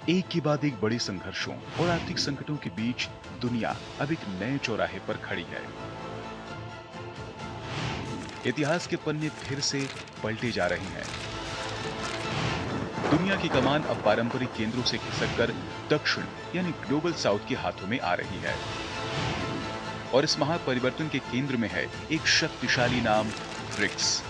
एक के बाद एक बड़े संघर्षों और आर्थिक संकटों के बीच दुनिया अब एक नए चौराहे पर खड़ी है। इतिहास के पन्ने फिर से पलटे जा रहे हैं। दुनिया की कमान अब पारंपरिक केंद्रों से खिसककर दक्षिण यानी ग्लोबल साउथ के हाथों में आ रही है। और इस महापरिवर्तन के केंद्र में है एक शक्तिशाली नाम, ब्रिक्स।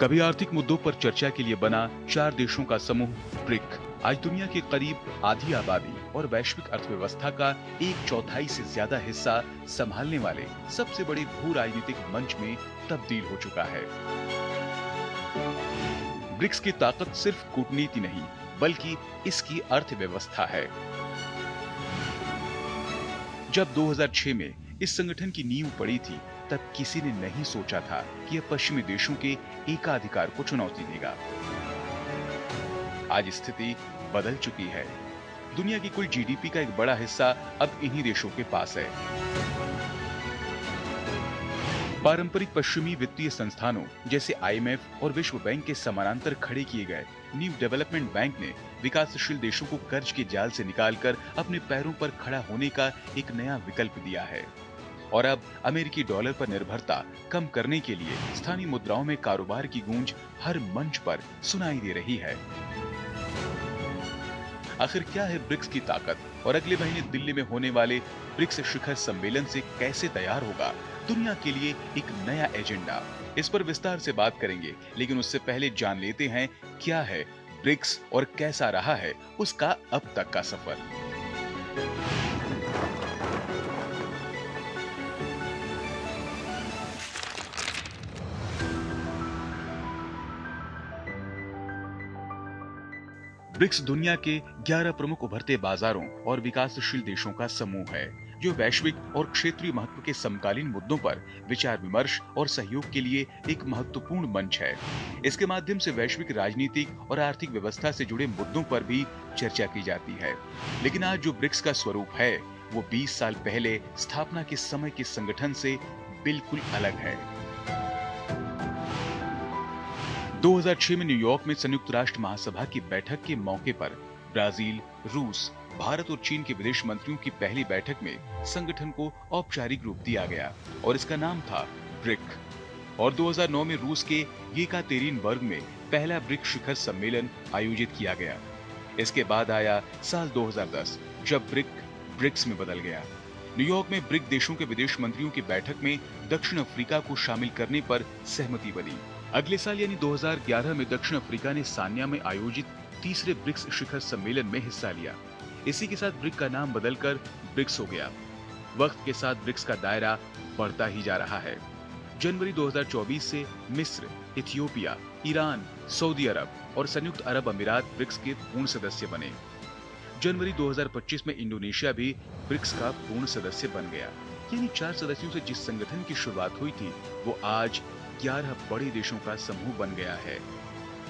कभी आर्थिक मुद्दों पर चर्चा के लिए बना 4 देशों का समूह ब्रिक आज दुनिया के करीब आधी आबादी और वैश्विक अर्थव्यवस्था का 1/4 से ज्यादा हिस्सा संभालने वाले सबसे बड़े भू राजनीतिक मंच में तब्दील हो चुका है। ब्रिक्स की ताकत सिर्फ कूटनीति नहीं, बल्कि इसकी अर्थव्यवस्था है। जब 2006 में इस संगठन की नींव पड़ी थी, तब किसी ने नहीं सोचा था कि यह पश्चिमी देशों के एकाधिकार को चुनौती देगा। आज स्थिति बदल चुकी है। दुनिया की कुल जीडीपी का एक बड़ा हिस्सा अब इन्हीं देशों के पास है। पारंपरिक पश्चिमी वित्तीय संस्थानों जैसे आईएमएफ और विश्व बैंक के समानांतर खड़े किए गए न्यू डेवलपमेंट बैंक ने विकासशील देशों को कर्ज के जाल से निकालकर अपने पैरों पर खड़ा होने का एक नया विकल्प दिया है। और अब अमेरिकी डॉलर पर निर्भरता कम करने के लिए स्थानीय मुद्राओं में कारोबार की गूंज हर मंच पर सुनाई दे रही है। आखिर क्या है ब्रिक्स की ताकत और अगले महीने दिल्ली में होने वाले ब्रिक्स शिखर सम्मेलन से कैसे तैयार होगा दुनिया के लिए एक नया एजेंडा? इस पर विस्तार से बात करेंगे, लेकिन उससे पहले जान लेते हैं क्या है ब्रिक्स और कैसा रहा है उसका अब तक का सफर। ब्रिक्स दुनिया के 11 प्रमुख उभरते बाजारों और विकासशील देशों का समूह है, जो वैश्विक और क्षेत्रीय महत्व के समकालीन मुद्दों पर विचार विमर्श और सहयोग के लिए एक महत्वपूर्ण मंच है। इसके माध्यम से वैश्विक राजनीतिक और आर्थिक व्यवस्था से जुड़े मुद्दों पर भी चर्चा की जाती है। लेकिन आज जो ब्रिक्स का स्वरूप है, वो 20 साल पहले स्थापना के समय के संगठन से बिल्कुल अलग है। 2006 में न्यूयॉर्क में संयुक्त राष्ट्र महासभा की बैठक के मौके पर ब्राजील, रूस, भारत और चीन के विदेश मंत्रियों की पहली बैठक में संगठन को औपचारिक रूप दिया गया और इसका नाम था ब्रिक। और 2009 में रूस के येकातेरिनबर्ग में पहला ब्रिक शिखर सम्मेलन आयोजित किया गया। इसके बाद आया साल 2010, जब ब्रिक ब्रिक्स में बदल गया। न्यूयॉर्क में ब्रिक देशों के विदेश मंत्रियों की बैठक में दक्षिण अफ्रीका को शामिल करने पर सहमति बनी। अगले साल यानी 2011 में दक्षिण अफ्रीका ने सान्या में आयोजित तीसरे ब्रिक्स शिखर सम्मेलन में हिस्सा लिया। इसी के साथ ब्रिक का नाम बदलकर ब्रिक्स हो गया। वक्त के साथ ब्रिक्स का दायरा बढ़ता ही जा रहा है। जनवरी 2024 से मिस्र, इथियोपिया, ईरान, सऊदी अरब और संयुक्त अरब अमीरात ब्रिक्स के पूर्ण सदस्य बने। जनवरी 2025 में इंडोनेशिया भी ब्रिक्स का पूर्ण सदस्य बन गया। यानी 4 सदस्यों से जिस संगठन की शुरुआत हुई थी, वो आज 11 बड़े देशों का समूह बन गया है।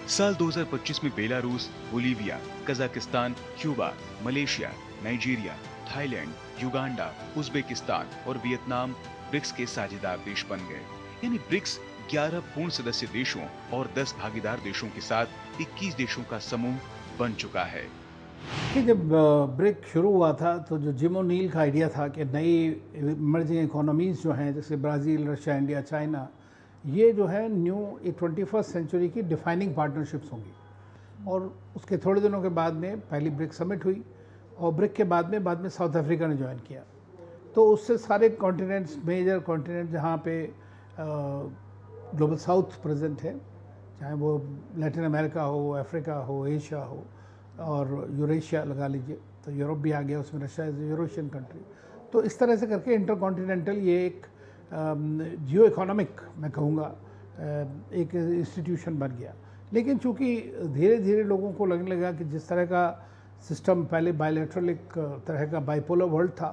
साल 2025 में Belarus, Bolivia, Kazakhstan, Cuba, Malaysia, Nigeria, Thailand, Uganda, Uzbekistan और वियतनाम ब्रिक्स के साझेदार देश बन गए। यानी ब्रिक्स 11 पूर्ण सदस्य देशों और 10 भागीदार देशों के साथ 21 देशों का समूह बन चुका है। कि जब ब्रिक शुरू हुआ था, तो जो जिम ओनील का आइडिया था कि नई इमर्जिंग इकोनॉमीज़ जो हैं, जैसे ब्राज़ील, रशिया, इंडिया, चाइना, ये जो है न्यू 21st सेंचुरी की डिफाइनिंग पार्टनरशिप्स होंगी। और उसके थोड़े दिनों के बाद में पहली ब्रिक समिट हुई और ब्रिक के बाद में साउथ अफ्रीका ने ज्वाइन किया। तो उससे सारे कॉन्टिनेंट्स, मेजर कॉन्टिनेंट जहाँ पे ग्लोबल साउथ प्रेजेंट है, चाहे वो लैटिन अमेरिका हो, अफ्रीका हो, एशिया हो और यूरेशिया लगा लीजिए, तो यूरोप भी आ गया उसमें, रशिया इज यूरोशियन कंट्री। तो इस तरह से करके इंटरकॉन्टिनेंटल ये एक जियो इकोनॉमिक मैं कहूँगा एक इंस्टीट्यूशन बन गया। लेकिन चूँकि धीरे धीरे लोगों को लगने लगा कि जिस तरह का सिस्टम पहले बायलैटरल एक तरह का बाइपोलर वर्ल्ड था,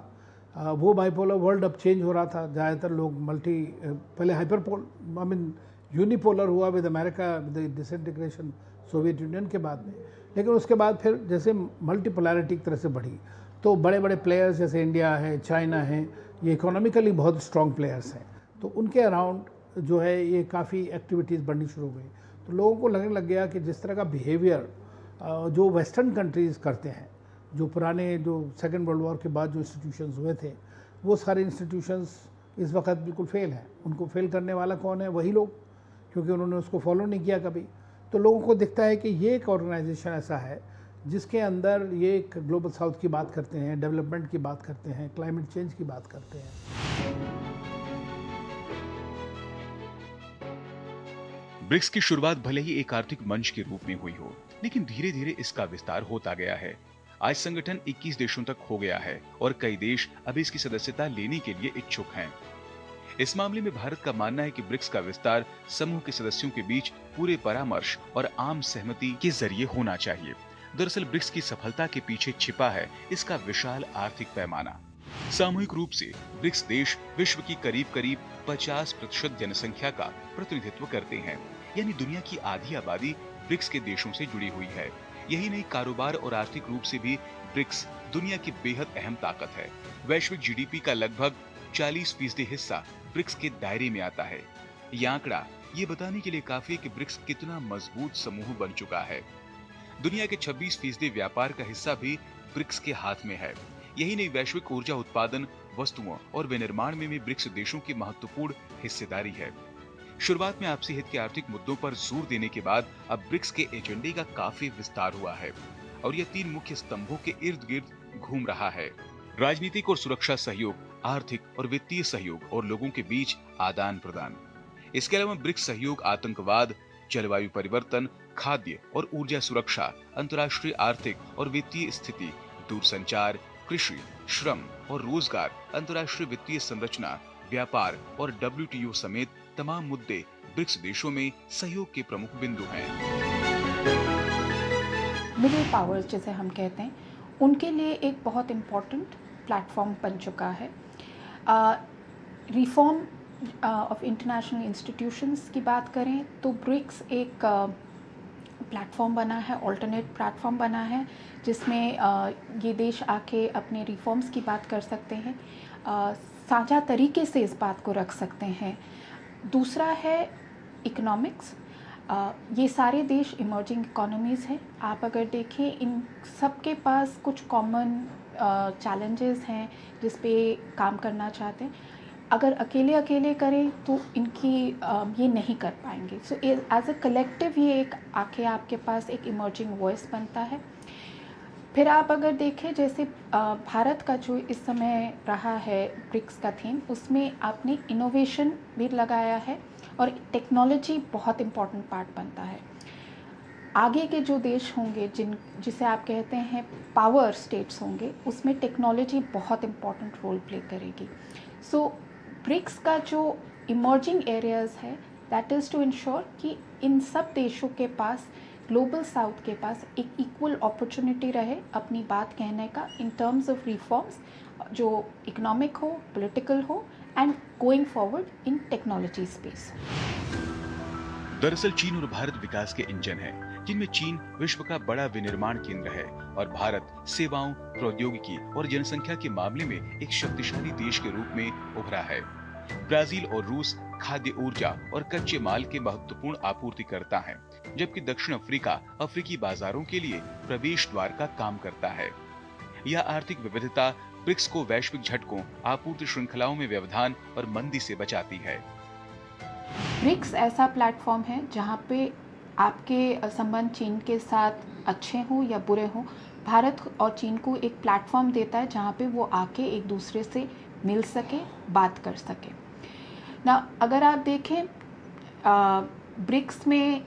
वो बाइपोलर वर्ल्ड अब चेंज हो रहा था। ज़्यादातर लोग पहले हाइपरपोल यूनिपोलर हुआ with America, with disintegration Soviet union के बाद में। लेकिन उसके बाद फिर जैसे मल्टीपोलैरिटी की तरह से बढ़ी, तो बड़े बड़े प्लेयर्स जैसे इंडिया है, चाइना है, ये इकोनॉमिकली बहुत स्ट्रॉन्ग प्लेयर्स हैं, तो उनके अराउंड जो है ये काफ़ी एक्टिविटीज़ बढ़नी शुरू हो गई। तो लोगों को लगने लग गया कि जिस तरह का बिहेवियर जो वेस्टर्न कंट्रीज़ करते हैं, जो पुराने जो सेकेंड वर्ल्ड वॉर के बाद जो इंस्टीट्यूशंस हुए थे, वो सारे इंस्टीट्यूशंस इस वक्त बिल्कुल फेल हैं। उनको फेल करने वाला कौन है? वही लोग, क्योंकि उन्होंने उसको फॉलो नहीं किया कभी। तो लोगों को दिखता है कि ये एक ऑर्गेनाइजेशन ऐसा है जिसके अंदर ये एक ग्लोबल साउथ की बात करते हैं, डेवलपमेंट की बात करते हैं, क्लाइमेट चेंज की बात करते हैं। ब्रिक्स की शुरुआत भले ही एक आर्थिक मंच के रूप में हुई हो, लेकिन धीरे धीरे इसका विस्तार होता गया है। आज संगठन 21 देशों तक हो गया है और कई देश अभी इसकी सदस्यता लेने के लिए इच्छुक हैं। इस मामले में भारत का मानना है कि ब्रिक्स का विस्तार समूह के सदस्यों के बीच पूरे परामर्श और आम सहमति के जरिए होना चाहिए। दरअसल ब्रिक्स की सफलता के पीछे छिपा है इसका विशाल आर्थिक पैमाना। सामूहिक रूप से ब्रिक्स देश विश्व की करीब करीब 50% जनसंख्या का प्रतिनिधित्व करते हैं, यानी दुनिया की आधी आबादी ब्रिक्स के देशों से जुड़ी हुई है। यही नहीं, कारोबार और आर्थिक रूप से भी ब्रिक्स दुनिया की बेहद अहम ताकत है। वैश्विक जीडीपी का लगभग 40% हिस्सा ब्रिक्स के दायरे में आता है। यह आंकड़ा ये बताने के लिए काफी है कि ब्रिक्स कितना मजबूत समूह बन चुका है। दुनिया के 26% व्यापार का हिस्सा भी ब्रिक्स के हाथ में है। यही नहीं, वैश्विक ऊर्जा उत्पादन, वस्तुओं और विनिर्माण में भी ब्रिक्स देशों की महत्वपूर्ण हिस्सेदारी है। शुरुआत में आपसी हित के आर्थिक मुद्दों पर जोर देने के बाद अब ब्रिक्स के एजेंडे का काफी विस्तार हुआ है और यह 3 मुख्य स्तंभों के इर्द गिर्द घूम रहा है। राजनीतिक और सुरक्षा सहयोग, आर्थिक और वित्तीय सहयोग और लोगों के बीच आदान प्रदान। इसके अलावा ब्रिक्स सहयोग आतंकवाद, जलवायु परिवर्तन, खाद्य और ऊर्जा सुरक्षा, अंतर्राष्ट्रीय आर्थिक और वित्तीय स्थिति, दूरसंचार, कृषि, श्रम और रोजगार, अंतर्राष्ट्रीय वित्तीय संरचना, व्यापार और WTO समेत तमाम मुद्दे ब्रिक्स देशों में सहयोग के प्रमुख बिंदु हैं। मिडिल पावर्स जिसे हम कहते हैं, उनके लिए एक बहुत इम्पॉर्टेंट प्लेटफॉर्म बन चुका है। रिफॉर्म ऑफ इंटरनेशनल इंस्टीट्यूशंस की बात करें तो ब्रिक्स एक प्लेटफॉर्म बना है, ऑल्टरनेट प्लेटफॉर्म बना है, जिसमें ये देश आके अपने रिफॉर्म्स की बात कर सकते हैं, साझा तरीके से इस बात को रख सकते हैं। दूसरा है इकोनॉमिक्स। ये सारे देश इमर्जिंग इकोनॉमीज़ हैं। आप अगर देखें, इन सब के पास कुछ कॉमन चैलेंजेस हैं जिस पे काम करना चाहते हैं। अगर अकेले अकेले करें तो इनकी ये नहीं कर पाएंगे। सो एज अ कलेक्टिव ये एक आके आपके पास एक इमर्जिंग वॉइस बनता है। फिर आप अगर देखें, जैसे भारत का जो इस समय रहा है ब्रिक्स का थीम, उसमें आपने इनोवेशन भी लगाया है और टेक्नोलॉजी बहुत इम्पॉर्टेंट पार्ट बनता है। आगे के जो देश होंगे जिसे आप कहते हैं पावर स्टेट्स होंगे, उसमें टेक्नोलॉजी बहुत इम्पॉर्टेंट रोल प्ले करेगी। सो ब्रिक्स का जो इमर्जिंग एरियाज़ है, दैट इज़ टू इंश्योर कि इन सब देशों के पास, ग्लोबल साउथ के पास एक इक्वल अपॉर्चुनिटी रहे अपनी बात कहने का इन टर्म्स ऑफ रिफॉर्म्स, जो इकोनॉमिक हो, पॉलिटिकल हो and going forward in technology space. दरअसल चीन और भारत विकास के इंजन हैं, जिनमें चीन विश्व का बड़ा विनिर्माण केंद्र है और भारत सेवाओं, प्रौद्योगिकी और जनसंख्या के मामले में एक शक्तिशाली देश के रूप में उभरा है। ब्राजील और रूस खाद्य ऊर्जा और कच्चे माल के महत्वपूर्ण आपूर्तिकर्ता हैं, जबकि दक्षिण अफ्रीका अफ्रीकी बाजारों के लिए प्रवेश द्वार का काम करता है। यह आर्थिक विविधता ब्रिक्स को वैश्विक झटकों, आपूर्ति श्रृंखलाओं में व्यवधान और मंदी से बचाती है। ब्रिक्स ऐसा प्लेटफॉर्म है जहाँ पे आपके संबंध चीन के साथ अच्छे हों या बुरे हों, भारत और चीन को एक प्लेटफॉर्म देता है जहाँ पे वो आके एक दूसरे से मिल सके, बात कर सके ना। अगर आप देखें, ब्रिक्स में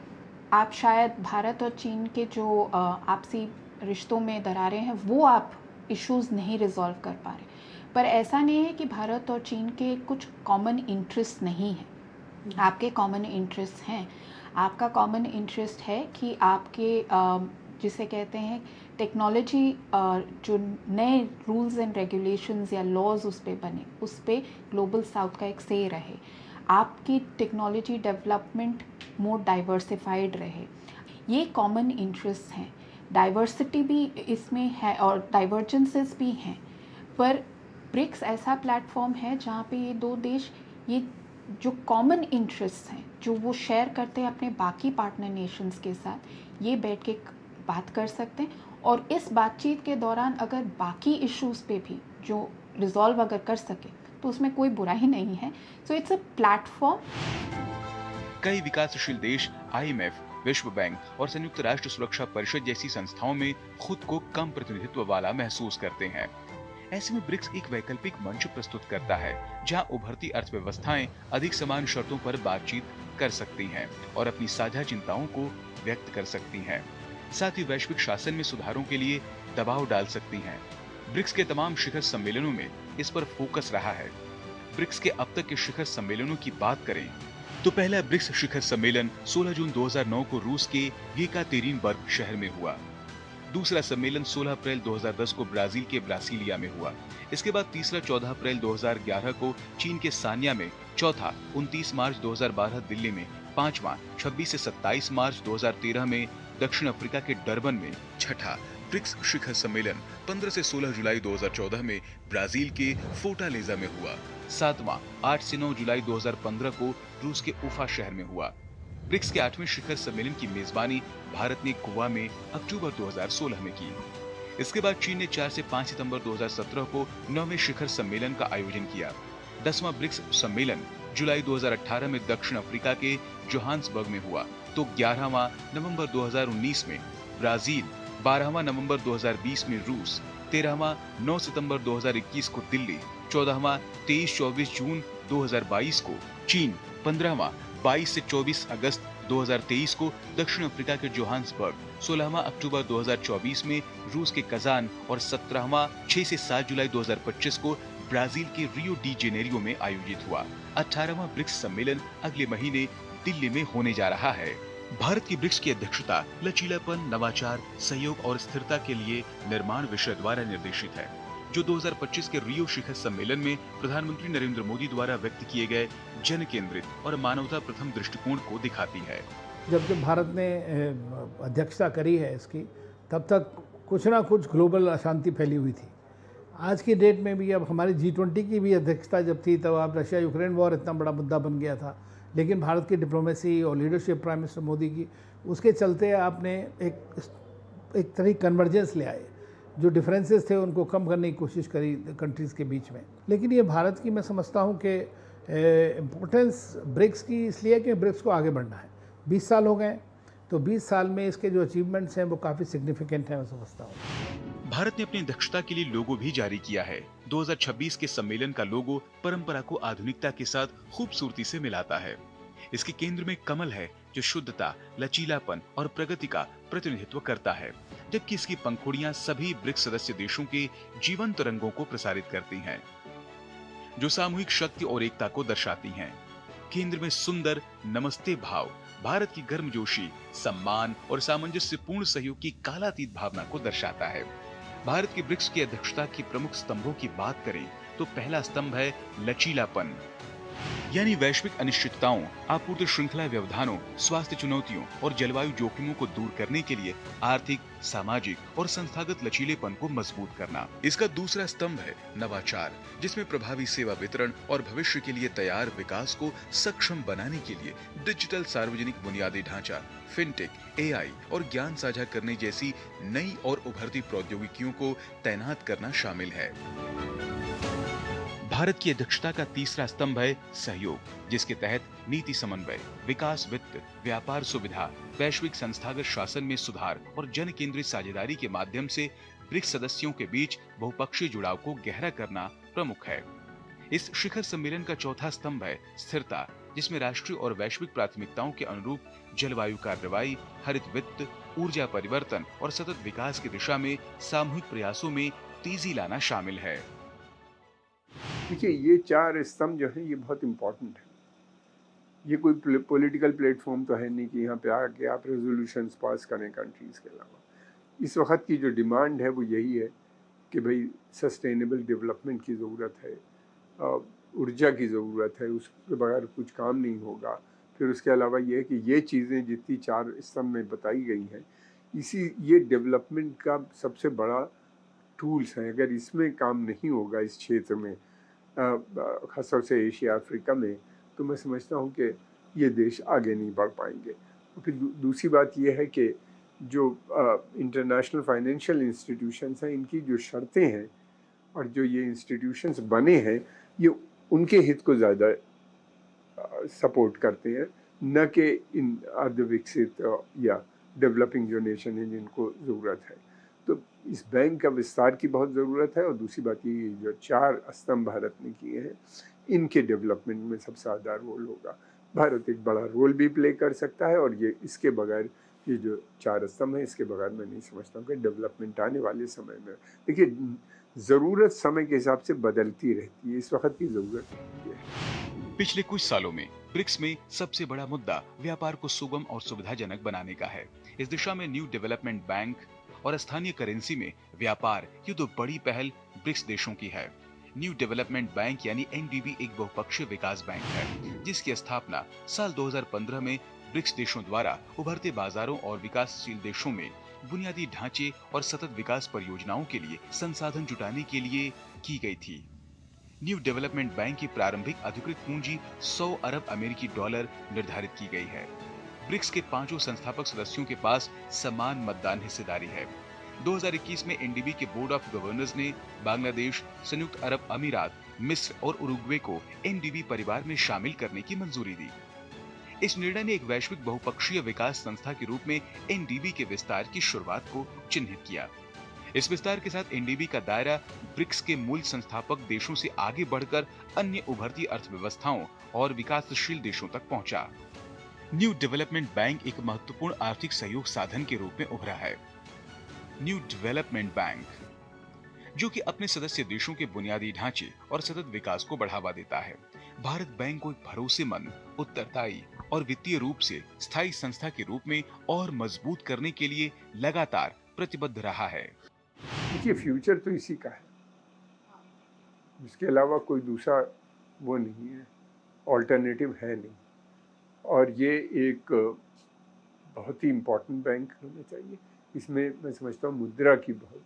आप शायद भारत और चीन के जो आपसी रिश्तों में दरारें हैं, वो आप इश्यूज़ नहीं रिजॉल्व कर पा रहे, पर ऐसा नहीं है कि भारत और चीन के कुछ कॉमन इंटरेस्ट नहीं हैं। आपके कॉमन इंटरेस्ट हैं। आपका कॉमन इंटरेस्ट है कि आपके जिसे कहते हैं टेक्नोलॉजी, जो नए रूल्स एंड रेगुलेशंस या लॉज उस पे बने, उस पे ग्लोबल साउथ का एक से रहे, आपकी टेक्नोलॉजी डेवलपमेंट मोर डाइवर्सिफाइड रहे। ये कॉमन इंटरेस्ट हैं। डाइवर्सिटी भी इसमें है और डाइवर्जेंसेस भी हैं, पर ब्रिक्स ऐसा प्लेटफॉर्म है जहाँ पे ये दो देश ये जो कॉमन इंटरेस्ट हैं, जो वो शेयर करते हैं अपने बाकी पार्टनर नेशंस के साथ, ये बैठ के बात कर सकते हैं। और इस बातचीत के दौरान अगर बाकी इश्यूज़ पे भी जो रिजॉल्व अगर कर सके तो उसमें कोई बुराई नहीं है। So it's a platform. कई विकासशील देश आईएमएफ, विश्व बैंक और संयुक्त राष्ट्र सुरक्षा परिषद जैसी संस्थाओं में खुद को कम प्रतिनिधित्व वाला महसूस करते हैं। ऐसे में ब्रिक्स एक वैकल्पिक मंच प्रस्तुत करता है जहां उभरती अर्थव्यवस्थाएं अधिक समान शर्तों पर बातचीत कर सकती हैं और अपनी साझा चिंताओं को व्यक्त कर सकती हैं। साथ ही वैश्विक शासन में सुधारों के लिए दबाव डाल सकती हैं। ब्रिक्स के तमाम शिखर सम्मेलनों में इस पर फोकस रहा है। ब्रिक्स के अब तक के शिखर सम्मेलनों की बात करें तो पहला ब्रिक्स शिखर सम्मेलन 16 जून 2009 को रूस के येकातेरिनबर्ग शहर में हुआ। दूसरा सम्मेलन 16 अप्रैल 2010 को ब्राजील के ब्रासिलिया में हुआ। इसके बाद तीसरा 14 अप्रैल 2011 को चीन के सान्या में, चौथा 29 मार्च 2012 दिल्ली में, पांचवा 26 से 27 मार्च 2013 में दक्षिण अफ्रीका के डरबन में, छठा ब्रिक्स शिखर सम्मेलन 15 से 16 जुलाई 2014 में ब्राजील के फोर्टालेजा में हुआ। सातवां 8 से 9 जुलाई 2015 को रूस के उफा शहर में हुआ। ब्रिक्स के 8वें शिखर सम्मेलन की मेजबानी भारत ने गोवा में अक्टूबर 2016 में की। इसके बाद चीन ने 4 से 5 सितंबर 2017 को 9वें शिखर सम्मेलन का आयोजन किया। 10वां ब्रिक्स सम्मेलन जुलाई 2018 में दक्षिण अफ्रीका के जोहान्सबर्ग में हुआ, तो 11वां नवंबर 2019 में ब्राजील, 12वां नवंबर 2020 में रूस, 13वां 9 सितंबर 2021 को दिल्ली, 14वां 23-24 जून 2022 को चीन, 15वां 22 से 24 अगस्त 2023 को दक्षिण अफ्रीका के जोहान्सबर्ग, 16वां अक्टूबर 2024 में रूस के कजान और 17वां 6 से 7 जुलाई 2025 को ब्राजील के रियो डी जेनेरियो में आयोजित हुआ। 18वां ब्रिक्स सम्मेलन अगले महीने दिल्ली में होने जा रहा है। भारत की ब्रिक्स की अध्यक्षता लचीलापन, नवाचार, सहयोग और स्थिरता के लिए निर्माण विषय द्वारा निर्देशित है, जो 2025 के रियो शिखर सम्मेलन में प्रधानमंत्री नरेंद्र मोदी द्वारा व्यक्त किए गए जन केंद्रित और मानवता प्रथम दृष्टिकोण को दिखाती है। जब भारत ने अध्यक्षता करी है इसकी, तब तक कुछ ना कुछ ग्लोबल अशांति फैली हुई थी। आज की डेट में भी, अब हमारी G20 की भी अध्यक्षता जब थी, तब आप रशिया यूक्रेन वॉर इतना बड़ा मुद्दा बन गया था, लेकिन भारत की डिप्लोमेसी और लीडरशिप प्राइम मिनिस्टर मोदी की, उसके चलते आपने एक तरह कन्वर्जेंस ले आए। जो डिफरेंसेस थे उनको कम करने की कोशिश करी कंट्रीज़ के बीच में। लेकिन ये भारत की, मैं समझता हूँ कि इम्पोर्टेंस ब्रिक्स की इसलिए कि ब्रिक्स को आगे बढ़ना है। 20 साल हो गए, तो 20 साल में इसके जो अचीवमेंट्स हैं वो काफ़ी सिग्निफिकेंट हैं, मैं समझता हूँ। भारत ने अपनी दक्षता के लिए लोगो भी जारी किया है। 2026 के सम्मेलन का लोगो परंपरा को आधुनिकता के साथ खूबसूरती से मिलाता है। इसके केंद्र में कमल है, जो शुद्धता, लचीलापन और प्रगति का प्रतिनिधित्व करता है, जबकि इसकी पंखुड़ियां सभी ब्रिक्स सदस्य देशों के जीवंत रंगों को प्रसारित करती हैं, जो सामूहिक शक्ति और एकता को दर्शाती हैं। केंद्र में सुंदर नमस्ते भाव भारत की गर्मजोशी, सम्मान और सामंजस्यपूर्ण सहयोग की कालातीत भावना को दर्शाता है। भारत की ब्रिक्स की अध्यक्षता की प्रमुख स्तंभों की बात करें तो पहला स्तंभ है लचीलापन, यानी वैश्विक अनिश्चितताओं, आपूर्ति श्रृंखला व्यवधानों, स्वास्थ्य चुनौतियों और जलवायु जोखिमों को दूर करने के लिए आर्थिक, सामाजिक और संस्थागत लचीलेपन को मजबूत करना। इसका दूसरा स्तंभ है नवाचार, जिसमें प्रभावी सेवा वितरण और भविष्य के लिए तैयार विकास को सक्षम बनाने के लिए डिजिटल सार्वजनिक बुनियादी ढांचा, फिनटेक, एआई और ज्ञान साझा करने जैसी नई और उभरती प्रौद्योगिकियों को तैनात करना शामिल है। भारत की अध्यक्षता का तीसरा स्तंभ है सहयोग, जिसके तहत नीति समन्वय, विकास वित्त, व्यापार सुविधा, वैश्विक संस्थागत शासन में सुधार और जन केंद्रित साझेदारी के माध्यम से ब्रिक्स सदस्यों के बीच बहुपक्षीय जुड़ाव को गहरा करना प्रमुख है। इस शिखर सम्मेलन का चौथा स्तंभ है स्थिरता, जिसमें राष्ट्रीय और वैश्विक प्राथमिकताओं के अनुरूप जलवायु कार्रवाई, हरित वित्त, ऊर्जा परिवर्तन और सतत विकास की दिशा में सामूहिक प्रयासों में तेजी लाना शामिल है। देखिए, ये 4 स्तंभ जो है ये बहुत इम्पोर्टेंट है। ये कोई पॉलिटिकल प्लेटफॉर्म तो है नहीं कि यहाँ पे आके आप रेजोल्यूशंस पास करें कंट्रीज़ के अलावा। इस वक्त की जो डिमांड है वो यही है कि भाई सस्टेनेबल डेवलपमेंट की ज़रूरत है, ऊर्जा की ज़रूरत है, उसके बगैर कुछ काम नहीं होगा। फिर उसके अलावा ये है कि ये चीज़ें जितनी 4 स्तंभ में बताई गई हैं, ये डेवलपमेंट का सबसे बड़ा टूल्स हैं। अगर इसमें काम नहीं होगा इस क्षेत्र में, खासतौर से एशिया अफ्रीका में, तो मैं समझता हूँ कि ये देश आगे नहीं बढ़ पाएंगे। और फिर दूसरी बात ये है कि जो इंटरनेशनल फाइनेंशियल इंस्टीट्यूशंस हैं, इनकी जो शर्तें हैं और जो ये इंस्टीट्यूशंस बने हैं, ये उनके हित को ज़्यादा सपोर्ट करते हैं, न कि इन अर्धविकसित या डेवलपिंग जो नेशन हैं जिनको ज़रूरत है। तो इस बैंक का विस्तार की बहुत ज़रूरत है। और दूसरी बात ये, जो 4 स्तंभ भारत ने किए हैं, इनके डेवलपमेंट में सबसे ज़्यादा रोल होगा। भारत एक बड़ा रोल भी प्ले कर सकता है, और ये इसके बगैर, ये जो 4 स्तंभ हैं, इसके बगैर मैं नहीं समझता हूँ कि डेवलपमेंट आने वाले समय में। देखिए, ज़रूरत समय के हिसाब से बदलती रहती है, इस वक्त की ज़रूरत नहीं है। पिछले कुछ सालों में ब्रिक्स में सबसे बड़ा मुद्दा व्यापार को सुगम और सुविधाजनक बनाने का है। इस दिशा में न्यू डेवलपमेंट बैंक और स्थानीय करेंसी में व्यापार, ये तो बड़ी पहल ब्रिक्स देशों की है। न्यू डेवलपमेंट बैंक यानी एनडीबी एक बहुपक्षीय विकास बैंक है, जिसकी स्थापना साल 2015 में ब्रिक्स देशों द्वारा उभरते बाजारों और विकासशील देशों में बुनियादी ढांचे और सतत विकास परियोजनाओं के लिए संसाधन जुटाने के लिए की गई थी। न्यू डेवलपमेंट बैंक की प्रारंभिक अधिकृत पूंजी 100 अरब अमेरिकी डॉलर निर्धारित की गई है। ब्रिक्स के 5 संस्थापक सदस्यों के पास समान मतदान हिस्सेदारी है। 2021 में एनडीबी के बोर्ड ऑफ गवर्नर्स ने बांग्लादेश, संयुक्त अरब अमीरात, मिस्र और उरुग्वे को एनडीबी परिवार में शामिल करने की मंजूरी दी। इस निर्णय ने एक वैश्विक बहुपक्षीय विकास संस्था के रूप में एनडीबी के विस्तार की शुरुआत को चिन्हित किया। इस विस्तार के साथ एनडीबी का दायरा ब्रिक्स के मूल संस्थापक देशों से आगे बढ़कर अन्य उभरती अर्थव्यवस्थाओं और विकासशील देशों तक पहुंचा। न्यू डेवलपमेंट बैंक एक महत्वपूर्ण आर्थिक सहयोग साधन के रूप में उभरा है। न्यू डेवलपमेंट बैंक, जो कि अपने सदस्य देशों के बुनियादी ढांचे और सतत विकास को बढ़ावा देता है, भारत बैंक को एक भरोसेमंद, उत्तरदायी और वित्तीय रूप से स्थायी संस्था के रूप में और मजबूत करने के लिए लगातार प्रतिबद्ध रहा है। देखिए, फ्यूचर तो इसी का है, इसके अलावा कोई दूसरा वो नहीं है, ऑल्टरनेटिव है नहीं। और ये एक बहुत ही इम्पोर्टेंट बैंक होना चाहिए। इसमें मैं समझता हूँ मुद्रा की बहुत,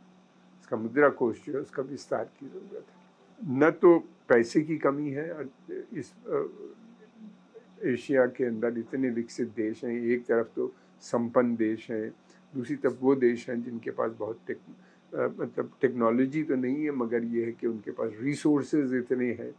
इसका मुद्रा कोष जो है उसका विस्तार की ज़रूरत है। न तो पैसे की कमी है, इस एशिया के अंदर इतने विकसित देश हैं, एक तरफ तो संपन्न देश हैं, दूसरी तरफ वो देश हैं जिनके पास बहुत मतलब टेक्नोलॉजी तो नहीं है, मगर ये है कि उनके पास रिसोर्सेज इतने हैं।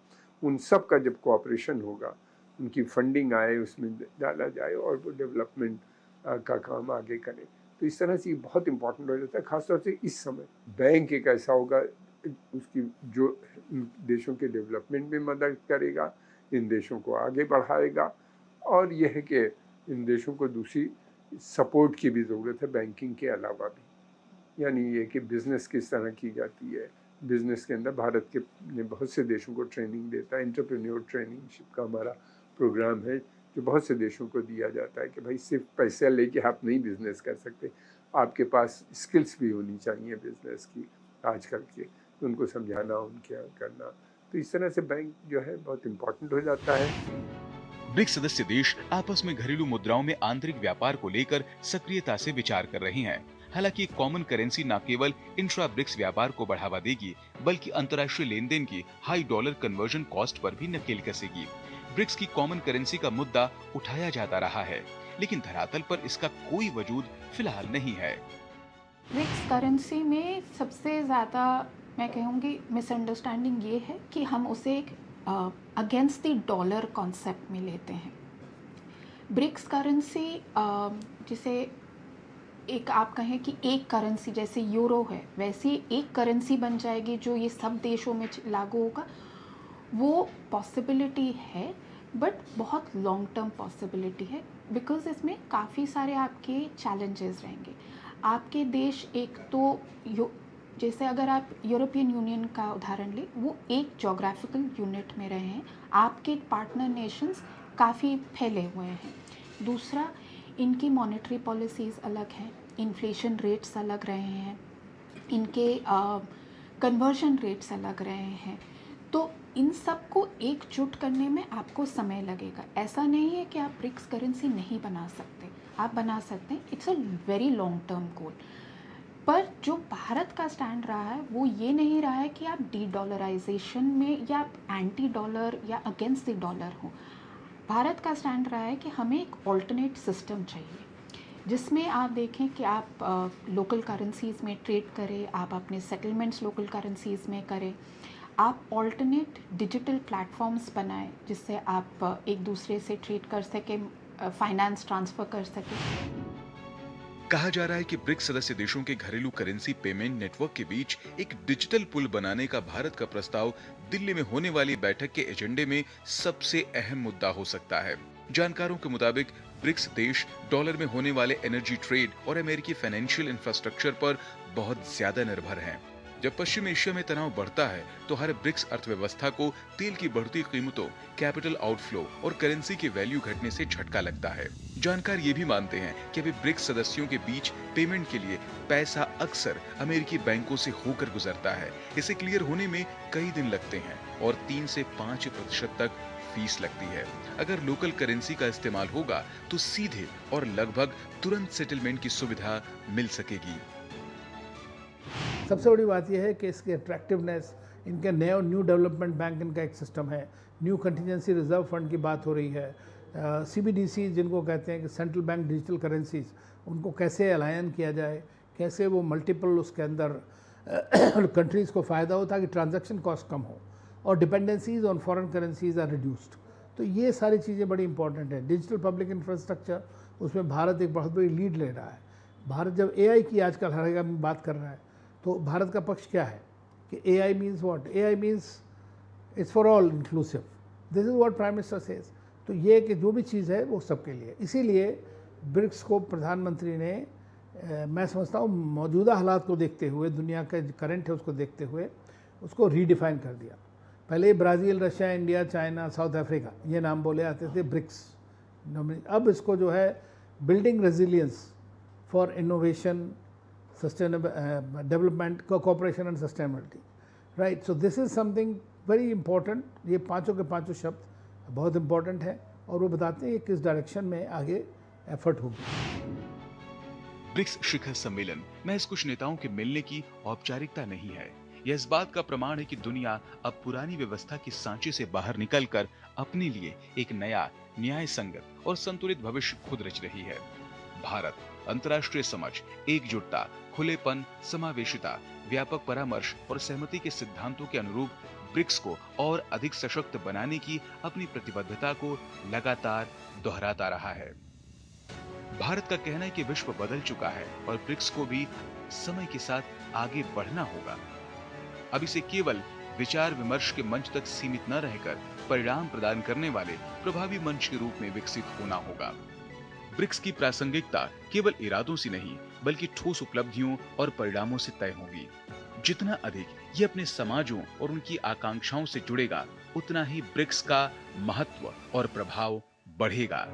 उन सब का जब कोऑपरेशन होगा, उनकी फंडिंग आए, उसमें डाला जाए और वो डेवलपमेंट का काम आगे करें, तो इस तरह से ये बहुत इम्पोर्टेंट हो जाता है। ख़ासतौर से इस समय बैंक एक ऐसा होगा उसकी जो देशों के डेवलपमेंट में मदद करेगा, इन देशों को आगे बढ़ाएगा। और यह है कि इन देशों को दूसरी सपोर्ट की भी ज़रूरत है बैंकिंग के अलावा भी। यानी ये कि बिज़नेस किस तरह की जाती है, बिज़नेस के अंदर भारत के ने बहुत से देशों को ट्रेनिंग देता है। एंटरप्रेन्योर ट्रेनिंगशिप का हमारा प्रोग्राम है जो बहुत से देशों को दिया जाता है कि भाई सिर्फ पैसा लेके आप नहीं बिज़नेस कर सकते, आपके पास स्किल्स भी होनी चाहिए बिज़नेस की आजकल के, तो उनको समझाना, उनके करना। तो इस तरह से बैंक जो है बहुत इम्पोर्टेंट हो जाता है। ब्रिक्स सदस्य देश आपस में घरेलू मुद्राओं में आंतरिक व्यापार को लेकर सक्रियता से विचार कर रहे हैं। हालांकि कॉमन करेंसी न केवल इंट्रा ब्रिक्स व्यापार को बढ़ावा देगी, बल्कि अंतर्राष्ट्रीय लेन देन की high dollar conversion cost per भी नकेल कसेगी। ब्रिक्स की कॉमन करेंसी का मुद्दा उठाया जाता रहा है, लेकिन धरातल पर इसका कोई वजूद फिलहाल नहीं है। ब्रिक्स करेंसी में सबसे ज़्यादा मैं कहूँगी मिसअंडरस्टैंडिंग ये है कि हम उसे एक अगेंस्ट द डॉलर कॉन्सेप्ट में लेते हैं। ब्रिक्स करेंसी जिसे एक आप कहें कि एक करेंसी जैसे यूरो है, वैसी एक करेंसी बन जाएगी जो ये सब देशों में लागू होगा, वो पॉसिबिलिटी है, बट बहुत लॉन्ग टर्म पॉसिबिलिटी है, बिकॉज इसमें काफ़ी सारे आपके चैलेंजेस रहेंगे। आपके देश एक तो जैसे अगर आप यूरोपियन यूनियन का उदाहरण लें, वो एक जोग्राफिकल यूनिट में रहे हैं, आपके पार्टनर नेशंस काफ़ी फैले हुए हैं। दूसरा, इनकी मॉनेटरी पॉलिसीज़ अलग हैं, इन्फ्लेशन रेट्स अलग रहे हैं, इनके कन्वर्जन रेट्स अलग रहे हैं, तो इन सब को एकजुट करने में आपको समय लगेगा। ऐसा नहीं है कि आप ब्रिक्स करेंसी नहीं बना सकते, आप बना सकते हैं, it's a very long term goal. पर जो भारत का स्टैंड रहा है वो ये नहीं रहा है कि आप डी डॉलराइजेशन में या आप एंटी डॉलर या अगेंस्ट द डॉलर हो। भारत का स्टैंड रहा है कि हमें एक ऑल्टरनेट सिस्टम चाहिए जिसमें आप देखें कि आप लोकल करेंसीज़ में ट्रेड करें, आप अपने सेटलमेंट्स लोकल करेंसीज़ में करें, आप ऑल्टरनेट डिजिटल प्लेटफॉर्म्स बनाएं जिससे आप एक दूसरे से ट्रेड कर सकें, फाइनेंस ट्रांसफ़र कर सकें। कहा जा रहा है कि ब्रिक्स सदस्य देशों के घरेलू करेंसी पेमेंट नेटवर्क के बीच एक डिजिटल पुल बनाने का भारत का प्रस्ताव दिल्ली में होने वाली बैठक के एजेंडे में सबसे अहम मुद्दा हो सकता है। जानकारों के मुताबिक ब्रिक्स देश डॉलर में होने वाले एनर्जी ट्रेड और अमेरिकी फाइनेंशियल इंफ्रास्ट्रक्चर पर बहुत ज्यादा निर्भर हैं। जब पश्चिम एशिया में तनाव बढ़ता है तो हर ब्रिक्स अर्थव्यवस्था को तेल की बढ़ती कीमतों, कैपिटल आउटफ्लो और करेंसी के वैल्यू घटने से झटका लगता है। जानकार ये भी मानते हैं कि अभी ब्रिक्स सदस्यों के बीच पेमेंट के लिए पैसा अक्सर अमेरिकी बैंकों से होकर गुजरता है। इसे क्लियर होने में कई दिन लगते हैं और 3 से 5% तक फीस लगती है। अगर लोकल करेंसी का इस्तेमाल होगा तो सीधे और लगभग तुरंत सेटलमेंट की सुविधा मिल सकेगी। सबसे बड़ी बात यह है कि इसकी अट्रैक्टिवनेस, इनके न्यू डेवलपमेंट बैंक इनका एक सिस्टम है, न्यू कंटिजेंसी रिजर्व फंड की बात हो रही है, CBDC जिनको कहते हैं कि सेंट्रल बैंक डिजिटल करेंसीज, उनको कैसे अलायन किया जाए, कैसे वो मल्टीपल उसके अंदर कंट्रीज़ को फ़ायदा हो ताकि ट्रांजैक्शन कॉस्ट कम हो और dependencies on foreign currencies are reduced. तो ये सारी चीज़ें बड़ी इंपॉर्टेंट है। डिजिटल पब्लिक इंफ्रास्ट्रक्चर, उसमें भारत एक बहुत बड़ी लीड ले रहा है। भारत जब AI की आजकल हर जगह में बात कर रहा है तो भारत का पक्ष क्या है कि AI means what? AI means it's for all inclusive, this is what prime minister says. तो ये कि जो भी चीज़ है वो सबके लिए, इसीलिए ब्रिक्स को प्रधानमंत्री ने मैं समझता हूँ मौजूदा हालात को देखते हुए, दुनिया का करंट है उसको देखते हुए उसको रीडिफाइन कर दिया। पहले Brazil, Russia, India, China, south Africa ये नाम बोले आते थे ब्रिक्स। अब इसको जो है building resilience for innovation, sustainable development, cooperation and sustainability, right. So this is something very important. ये पांचों के पांचों शब्द बहुत इंपॉर्टेंट है और वो बताते हैं कि किस डायरेक्शन में आगे एफर्ट होगी। ब्रिक्स शिखर सम्मेलन महज कुछ नेताओं के मिलने की औपचारिकता नहीं है। यह इस बात का प्रमाण है कि दुनिया अब पुरानी व्यवस्था के सांचे से बाहर निकलकर अपने लिए एक नया, न्याय संगत और संतुलित भविष्य खुद रच रही है। भारत अंतर्राष्ट्रीय समझ, एकजुटता, खुलेपन, समावेशिता, व्यापक परामर्श और सहमति के सिद्धांतों के अनुरूप ब्रिक्स को और अधिक सशक्त बनाने की अपनी प्रतिबद्धता को लगातार दोहराता रहा है। भारत का कहना है कि विश्व बदल चुका है और ब्रिक्स को भी समय के साथ आगे बढ़ना होगा। अब इसे केवल विचार विमर्श के मंच तक सीमित न रहकर परिणाम प्रदान करने वाले प्रभावी मंच के रूप में विकसित होना होगा। ब्रिक्स की प्रासंगिकता केवल इरादों से नहीं बल्कि ठोस उपलब्धियों और परिणामों से तय होगी। जितना अधिक ये अपने समाजों और उनकी आकांक्षाओं से जुड़ेगा, उतना ही ब्रिक्स का महत्व और प्रभाव बढ़ेगा।